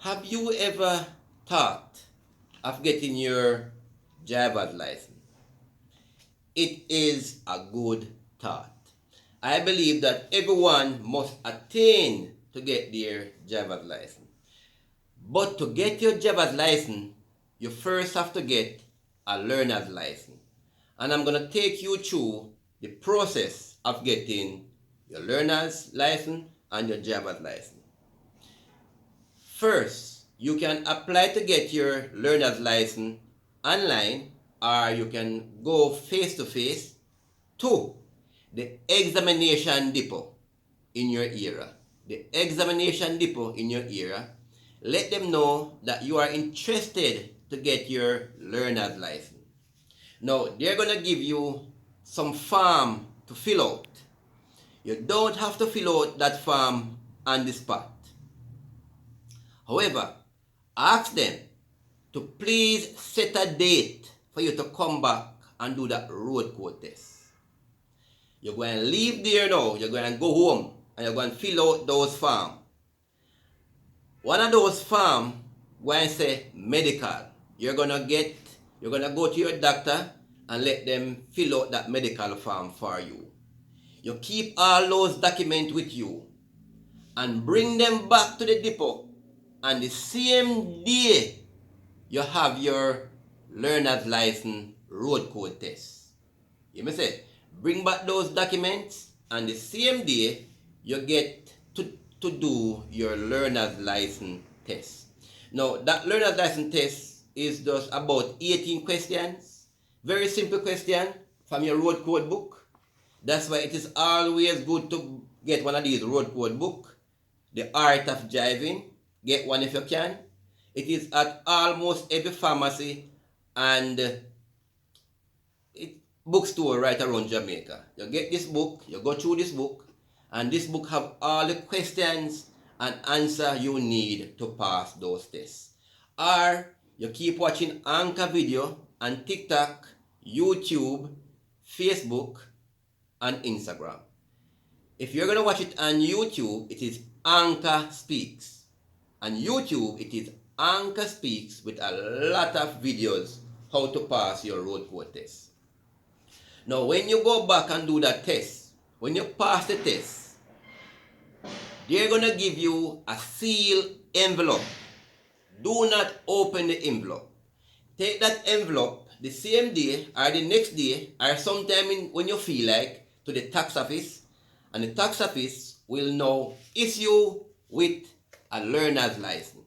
Have you ever thought of getting your driver's license? It is a good thought. I believe that everyone must attain to get their driver's license. But to get your driver's license, you first have to get a learner's license. And I'm going to take you through the process of getting your learner's license and your driver's license. First, you can apply to get your learner's license online, or you can go face-to-face to the examination depot in your area. The examination depot in your area, let them know that you are interested to get your learner's license. Now, they're going to give you some form to fill out. You don't have to fill out that form on the spot. However, ask them to please set a date for you to come back and do that road code test. You're going to leave there now, you're going to go home, and you're going to fill out those forms. One of those forms going to say medical. You're going to go to your doctor and let them fill out that medical form for you. You keep all those documents with you and bring them back to the depot, and the same day you have your learner's license road code test. You may say, bring back those documents, and the same day you get to do your learner's license test. Now, that learner's license test is just about 18 questions. Very simple question from your road code book. That's why it is always good to get one of these road code books. The Art of Driving. Get one if you can. It is at almost every pharmacy and bookstore right around Jamaica. You get this book, you go through this book, and this book have all the questions and answer you need to pass those tests. Or you keep watching Anchor video on TikTok, YouTube, Facebook, and Instagram. If you're going to watch it on YouTube, it is Anchor Speaks. On YouTube, it is Anchor Speaks with a lot of videos how to pass your road code test. Now, when you go back and do that test, when you pass the test, they're going to give you a sealed envelope. Do not open the envelope. Take that envelope the same day or the next day or sometime when you feel like to the tax office, and the tax office will now issue with a learner's license.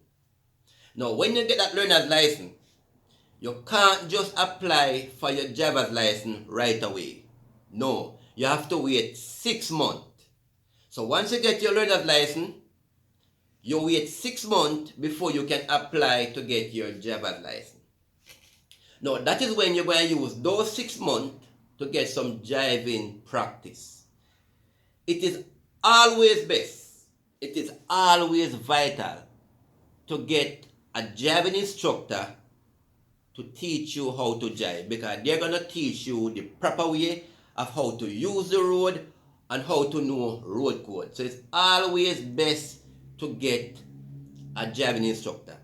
Now, when you get that learner's license, you can't just apply for your driver's license right away. No, you have to wait 6 months. So once you get your learner's license, you wait 6 months before you can apply to get your driver's license. Now, that is when you're going to use those 6 months to get some driving practice. It is always best, it is always vital to get a driving instructor to teach you how to drive, because they're going to teach you the proper way of how to use the road and how to know road code. So it's always best to get a driving instructor.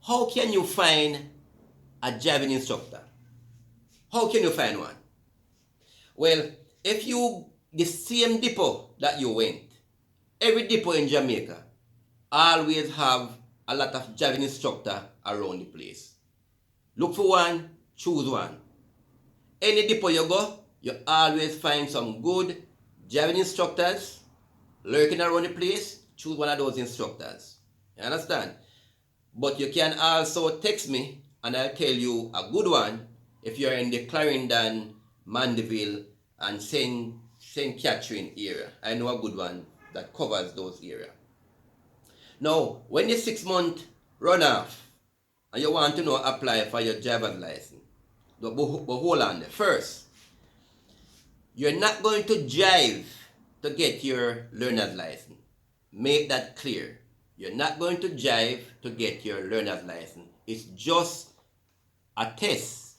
How can you find a driving instructor? How can you find one? Well, if the same depot that you went, every depot in Jamaica always have a lot of driving instructor around the place. Look for one, choose one. Any depot you go, you always find some good driving instructors lurking around the place. Choose one of those instructors. You understand? But you can also text me and I'll tell you a good one if you're in the Clarendon, Mandeville, and St. Catherine area. I know a good one that covers those areas. Now, when your 6 months run off and you want to apply for your driver's license, but hold on there. First, you're not going to drive to get your learner's license. Make that clear. You're not going to drive to get your learner's license. It's just a test.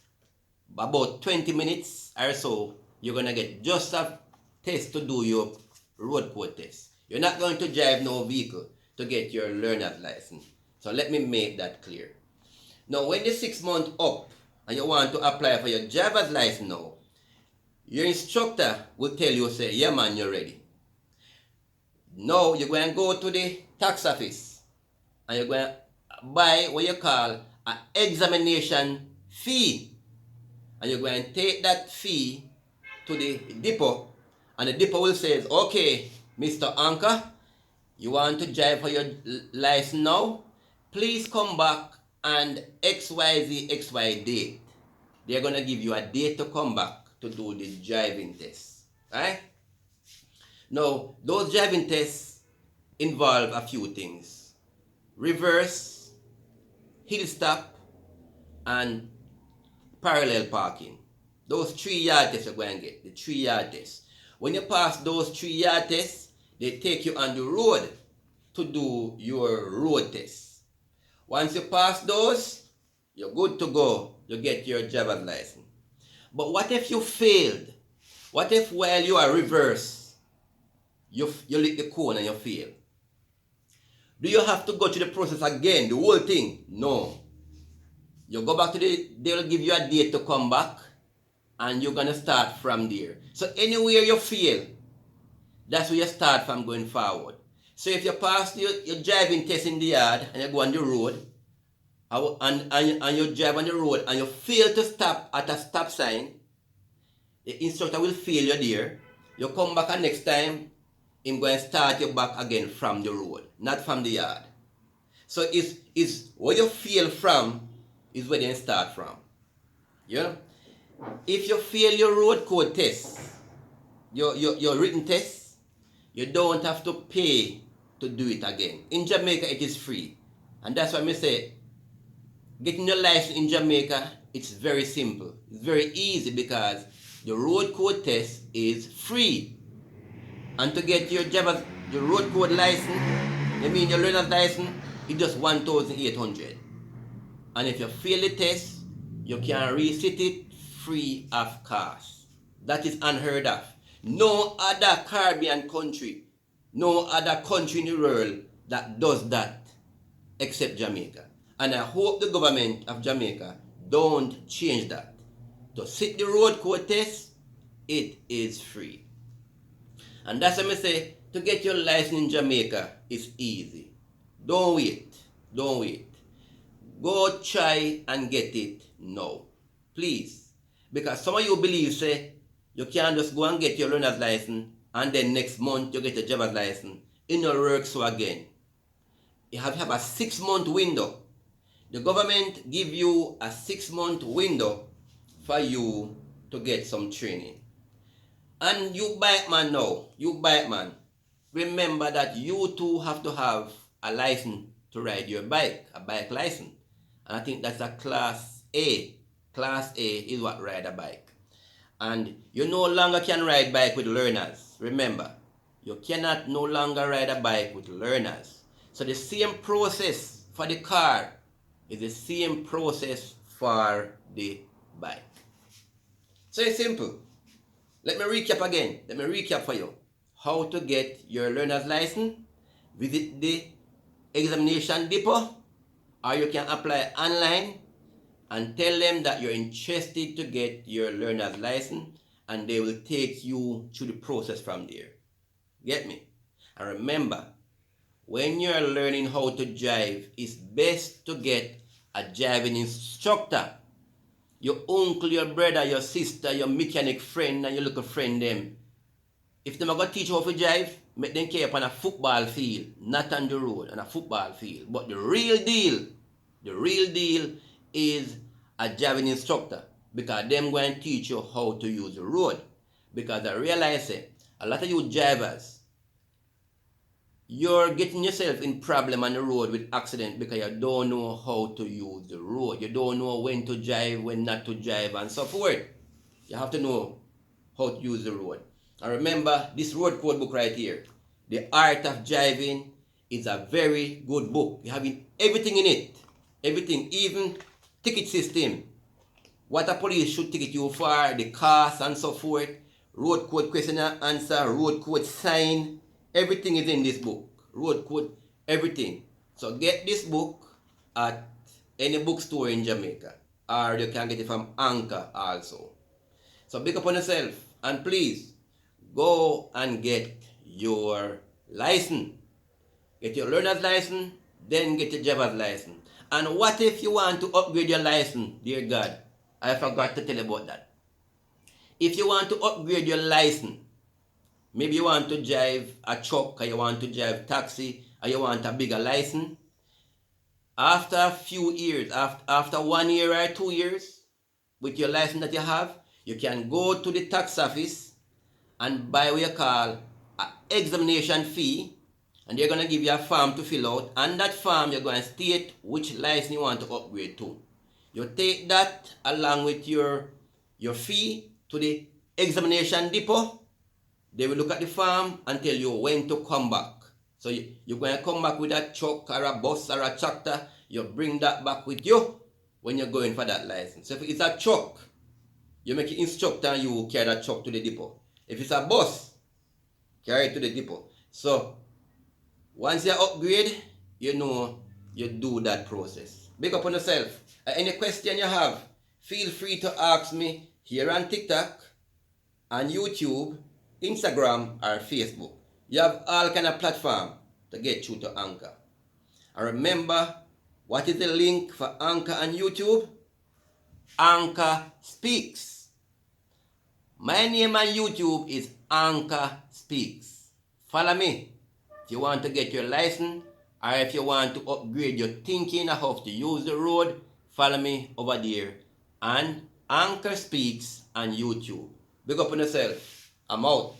About 20 minutes or so, you're going to get just a test to do your road code test. You're not going to drive no vehicle to get your learner's license. So let me make that clear. Now, when the 6 months up and you want to apply for your driver's license now, your instructor will tell you, say, yeah man, you're ready. Now you're going to go to the tax office and you're going to buy what you call an examination fee. And you're going to take that fee to the depot, and the depot will say, okay, Mr. Anchor, you want to drive for your license now? Please come back and XYZ date. They're going to give you a date to come back to do the driving test. Right? Now, those driving tests involve a few things: reverse, hill stop, and parallel parking. Those 3-yard tests you're going to get, the 3-yard tests. When you pass those 3-yard tests, they take you on the road to do your road tests. Once you pass those, you're good to go. You get your driver's license. But what if you failed? What if while you are reverse, you lick the cone and you fail? Do you have to go through the process again, the whole thing? No. You go back to they'll give you a date to come back, and you're going to start from there. So anywhere you fail, that's where you start from going forward. So if you pass your driving test in the yard and you go on the road, and you drive on the road and you fail to stop at a stop sign, the instructor will fail you there. You come back and next time, he's going to start you back again from the road, not from the yard. So it's where you fail from is where you start from. You know? If you fail your road code test, your written test, you don't have to pay to do it again. In Jamaica, it is free. And that's why I say, getting your license in Jamaica, it's very simple. It's very easy because the road code test is free. And to get your road code license, I mean your learner's license, it's just 1,800. And if you fail the test, you can resit it free of cost. That is unheard of. No other Caribbean country, no other country in the world that does that except Jamaica. And I hope the government of Jamaica don't change that. To sit the road code test, it is free. And that's why I say, to get your license in Jamaica is easy. Don't wait. Don't wait. Go try and get it now. Please. Because some of you believe, say, you can't just go and get your learner's license and then next month you get your driver's license. It don't work so again. You have to have a 6-month window. The government give you a 6-month window for you to get some training. And you bike man now, remember that you too have to have a license to ride your bike, a bike license. And I think that's a Class A. Class A is what ride a bike. And you no longer can ride bike with learners. Remember, you cannot no longer ride a bike with learners. So the same process for the car is the same process for the bike. So it's simple. Let me recap again. Let me recap for you. How to get your learner's license. Visit the examination depot, or you can apply online and tell them that you're interested to get your learner's license, and they will take you through the process from there. Get me? And remember, when you're learning how to drive, it's best to get a driving instructor. Your uncle, your brother, your sister, your mechanic friend, and your little friend them. If them are going to teach you how to drive, make them care upon a football field, not on the road, on a football field. But the real deal is a driving instructor, because them going to teach you how to use the road. Because I realize it, a lot of you drivers, you're getting yourself in problem on the road with accident because you don't know how to use the road. You don't know when to drive, when not to drive, and so forth. You have to know how to use the road. And remember, this road code book right here, The Art of Driving, is a very good book. You have everything in it. Everything, even ticket system. What a police should ticket you for, the cost and so forth. Road code question and answer, road code sign. Everything is in this book. Road code, everything. So get this book at any bookstore in Jamaica, or you can get it from Anchor also. So big up on yourself, and please go and get your license. Get your learner's license, then get your driver's license. And what if you want to upgrade your license? Dear God, I forgot to tell you about that. If you want to upgrade your license, maybe you want to drive a truck, or you want to drive taxi, or you want a bigger license. After a few years, after 1 year or 2 years, with your license that you have, you can go to the tax office and buy what you call an examination fee, and they're going to give you a form to fill out, and that form you're going to state which license you want to upgrade to. You take that along with your fee to the examination depot. They will look at the form and tell you when to come back. So you're going to come back with a truck or a bus or a tractor. You bring that back with you when you're going for that license. So if it's a truck, you make an instructor and you carry that truck to the depot. If it's a bus, carry it to the depot. So once you upgrade, you know you do that process. Big up on yourself. Any question you have, feel free to ask me here on TikTok, on YouTube, Instagram, or Facebook. You have all kind of platform to get through to Anchor. And remember, what is the link for Anchor and YouTube? Anchor Speaks. My name on YouTube is Anchor Speaks. Follow me if you want to get your license, or if you want to upgrade your thinking of how to use the road. Follow me over there and Anchor Speaks on YouTube. Big up on yourself. I'm out.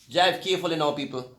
Drive carefully now, people.